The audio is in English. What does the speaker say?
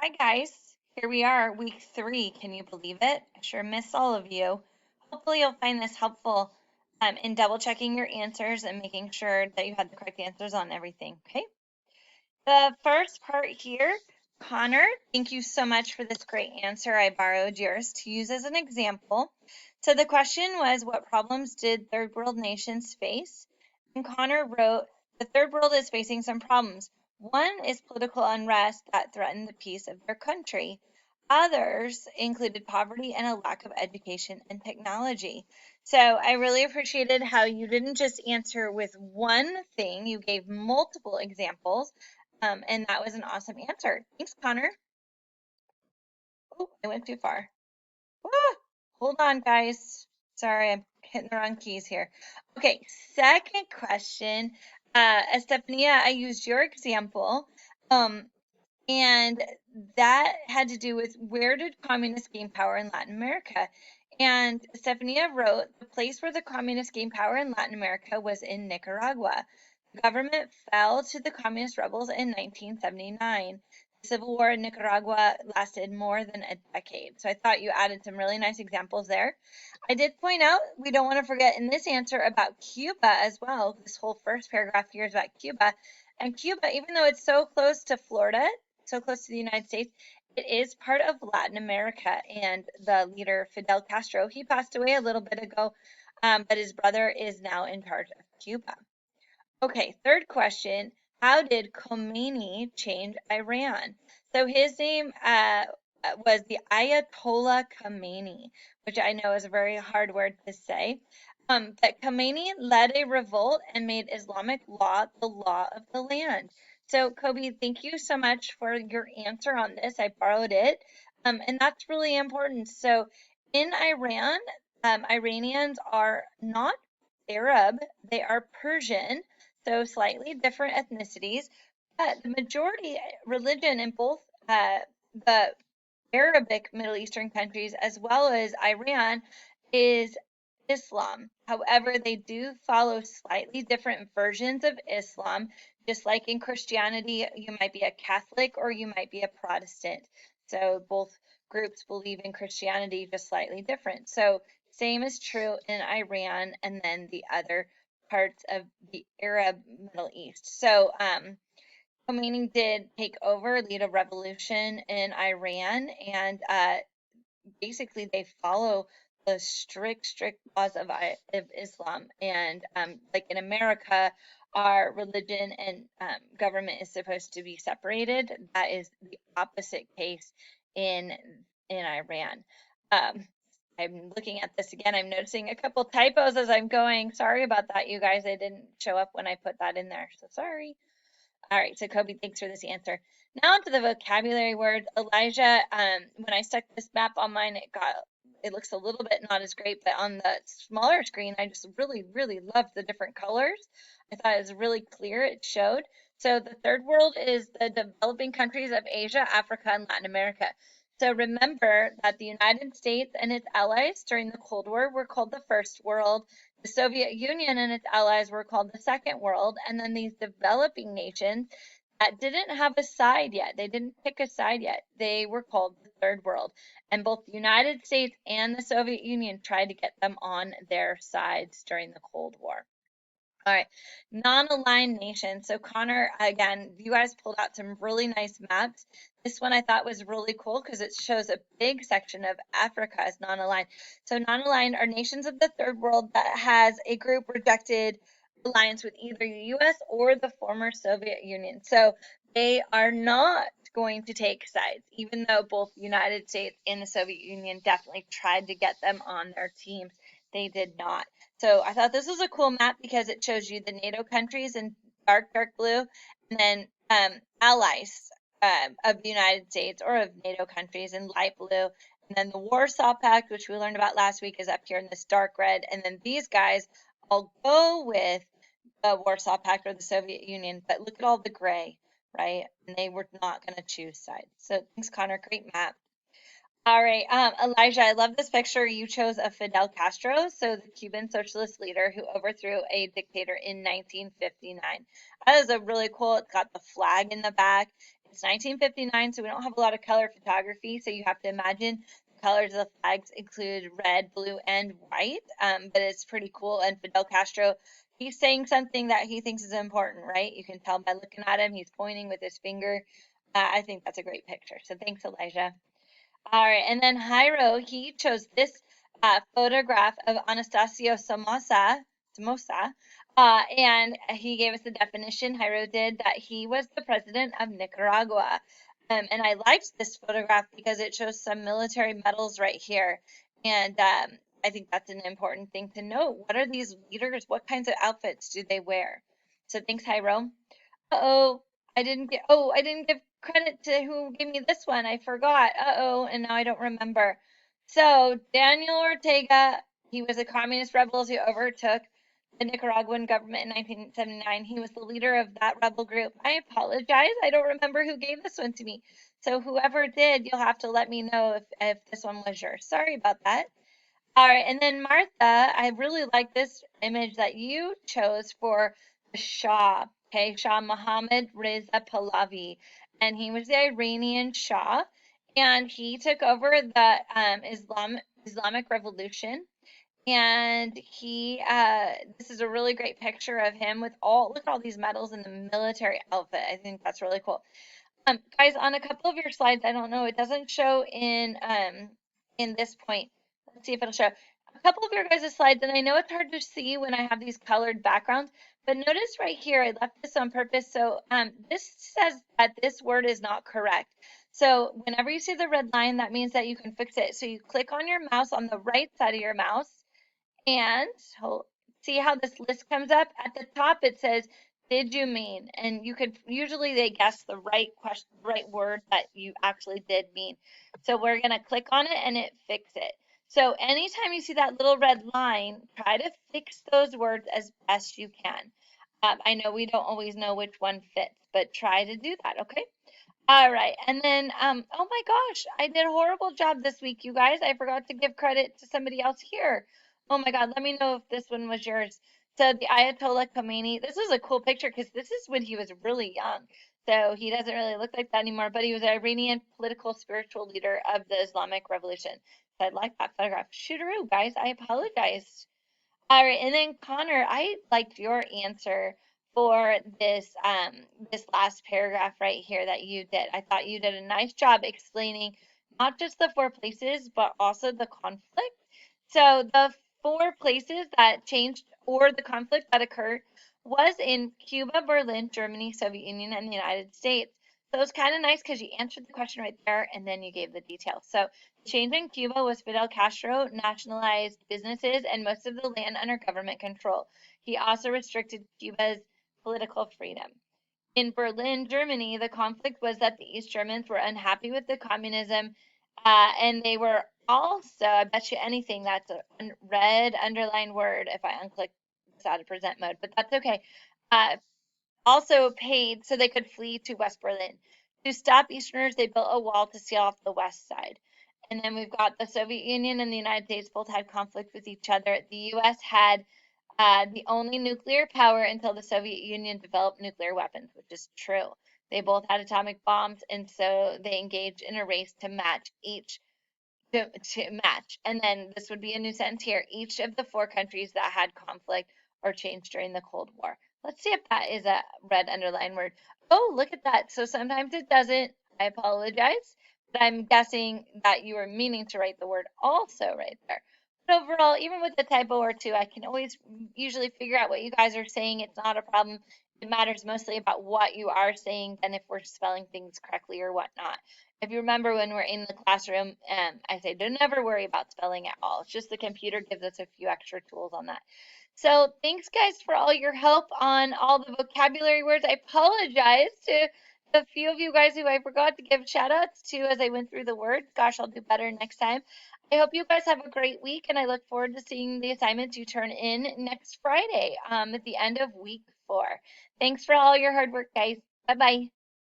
Hi guys, here we are, week 3. Can you believe it? I sure miss all of you. Hopefully you'll find this helpful in double checking your answers and making sure that you had the correct answers on everything. Okay. The first part here, Connor, thank you so much for this great answer. I borrowed yours to use as an example. So the question was, what problems did third world nations face? And Connor wrote, the third world is facing some problems. One is political unrest that threatened the peace of their country. Others included poverty and a lack of education and technology. So I really appreciated how you didn't just answer with one thing, you gave multiple examples. And that was an awesome answer. Thanks, Connor. Oh, I went too far. Ah, hold on, guys. Sorry, I'm hitting the wrong keys here. Okay, second question. Estefania, I used your example, and that had to do with where did communists gain power in Latin America? And Estefania wrote, the place where the communists gained power in Latin America was in Nicaragua. The government fell to the communist rebels in 1979. The civil war in Nicaragua lasted more than a decade. So I thought you added some really nice examples there. I did point out, we don't want to forget in this answer about Cuba as well. This whole first paragraph here is about Cuba. And Cuba, even though it's so close to Florida, so close to the United States, it is part of Latin America. And the leader, Fidel Castro, he passed away a little bit ago, but his brother is now in charge of Cuba. Okay, third question. How did Khomeini change Iran? So his name was the Ayatollah Khomeini, which I know is a very hard word to say. But Khomeini led a revolt and made Islamic law the law of the land. So, Kobe, thank you so much for your answer on this. I borrowed it, and that's really important. So, in Iran, Iranians are not Arab, they are Persian, so slightly different ethnicities, but the majority religion in both the Arabic Middle Eastern countries as well as Iran is Islam. However, they do follow slightly different versions of Islam. Just like in Christianity, you might be a Catholic or you might be a Protestant. So both groups believe in Christianity just slightly different. So same is true in Iran and then the other parts of the Arab Middle East. So Khomeini did take over, lead a revolution in Iran, and basically they follow the strict laws of Islam. And like in America, our religion and government is supposed to be separated. That is the opposite case in Iran. Um, I'm looking at this again. I'm noticing a couple typos as I'm going. Sorry about that, you guys. I didn't show up when I put that in there, so sorry. All right, so Kobe, thanks for this answer. Now onto the vocabulary words. Elijah, when I stuck this map on mine, it looks a little bit not as great, but on the smaller screen, I just really loved the different colors. I thought it was really clear, it showed. So the third world is the developing countries of Asia, Africa, and Latin America. So remember that the United States and its allies during the Cold War were called the First World. The Soviet Union and its allies were called the Second World, and then these developing nations that didn't have a side yet, they didn't pick a side yet, they were called the Third World. And both the United States and the Soviet Union tried to get them on their sides during the Cold War. All right, non-aligned nations. So Connor, again, you guys pulled out some really nice maps. This one I thought was really cool because it shows a big section of Africa as non-aligned. So non-aligned are nations of the third world that has a group rejected alliance with either the U.S. or the former Soviet Union. So they are not going to take sides, even though both the United States and the Soviet Union definitely tried to get them on their teams. They did not. So I thought this was a cool map because it shows you the NATO countries in dark blue, and then allies of the United States or of NATO countries in light blue. And then the Warsaw Pact, which we learned about last week, is up here in this dark red. And then these guys all go with the Warsaw Pact or the Soviet Union. But look at all the gray, right? And they were not going to choose sides. So thanks, Connor. Great map. All right, Elijah, I love this picture. You chose of Fidel Castro, so the Cuban socialist leader who overthrew a dictator in 1959. That is a really cool. It's got the flag in the back. It's 1959, so we don't have a lot of color photography, so you have to imagine the colors of the flags include red, blue, and white, but it's pretty cool. And Fidel Castro, he's saying something that he thinks is important, right? You can tell by looking at him. He's pointing with his finger. I think that's a great picture. So thanks, Elijah. All right, and then Jairo, he chose this photograph of Anastasio Somoza, and he gave us the definition, Jairo did, that he was the president of Nicaragua. And I liked this photograph because it shows some military medals right here. And I think that's an important thing to note. What are these leaders? What kinds of outfits do they wear? So thanks, Jairo. Uh-oh, I didn't give credit to who gave me this one. I forgot. Uh-oh, and now I don't remember. So Daniel Ortega, he was a communist rebel who overtook the Nicaraguan government in 1979. He was the leader of that rebel group. I apologize. I don't remember who gave this one to me. So whoever did, you'll have to let me know if this one was yours. Sorry about that. All right, and then Martha, I really like this image that you chose for the Shah, okay, Shah Mohammad Reza Pahlavi, and he was the Iranian Shah, and he took over the Islamic Revolution, and this is a really great picture of him with look at all these medals in the military outfit. I think that's really cool. Guys, on a couple of your slides, I don't know, it doesn't show in this point. Let's see if it'll show. A couple of your guys' slides, and I know it's hard to see when I have these colored backgrounds, but notice right here, I left this on purpose. So this says that this word is not correct. So whenever you see the red line, that means that you can fix it. So you click on your mouse on the right side of your mouse, and see how this list comes up? At the top, it says, did you mean? And you could, usually they guess the right word that you actually did mean. So we're going to click on it and it fixes it. So anytime you see that little red line, try to fix those words as best you can. I know we don't always know which one fits, but try to do that, okay? All right, and then, oh my gosh, I did a horrible job this week, you guys. I forgot to give credit to somebody else here. Oh my God, let me know if this one was yours. So the Ayatollah Khomeini, this is a cool picture because this is when he was really young. So he doesn't really look like that anymore, but he was an Iranian political spiritual leader of the Islamic Revolution. So I like that photograph. Shootaroo, guys, I apologize. All right, and then Connor, I liked your answer for this last paragraph right here that you did. I thought you did a nice job explaining not just the 4 places, but also the conflict. So the 4 places that changed or the conflict that occurred was in Cuba, Berlin, Germany, Soviet Union, and the United States. So it was kind of nice because you answered the question right there and then you gave the details. So the change in Cuba was Fidel Castro nationalized businesses and most of the land under government control. He also restricted Cuba's political freedom. In Berlin, Germany, the conflict was that the East Germans were unhappy with the communism, and they were also, I bet you anything, that's a red underlined word if I unclick this out of present mode, but that's okay. Also paid so they could flee to West Berlin. To stop Easterners, they built a wall to seal off the west side. And then we've got the Soviet Union and the United States both had conflict with each other. The U.S. had the only nuclear power until the Soviet Union developed nuclear weapons, which is true. They both had atomic bombs, and so they engaged in a race to match And then this would be a new sentence here. Each of the 4 countries that had conflict or change during the Cold War. Let's see if that is a red underline word. Oh, look at that. So sometimes it doesn't. I apologize. But I'm guessing that you were meaning to write the word also right there. But overall, even with the typo or 2, I can always usually figure out what you guys are saying. It's not a problem. It matters mostly about what you are saying than if we're spelling things correctly or whatnot. If you remember when we're in the classroom, I say don't never worry about spelling at all. It's just the computer gives us a few extra tools on that. So thanks guys for all your help on all the vocabulary words. I apologize to the few of you guys who I forgot to give shout outs to as I went through the words. Gosh, I'll do better next time. I hope you guys have a great week and I look forward to seeing the assignments you turn in next Friday at the end of week 4. Thanks for all your hard work, guys. Bye-bye.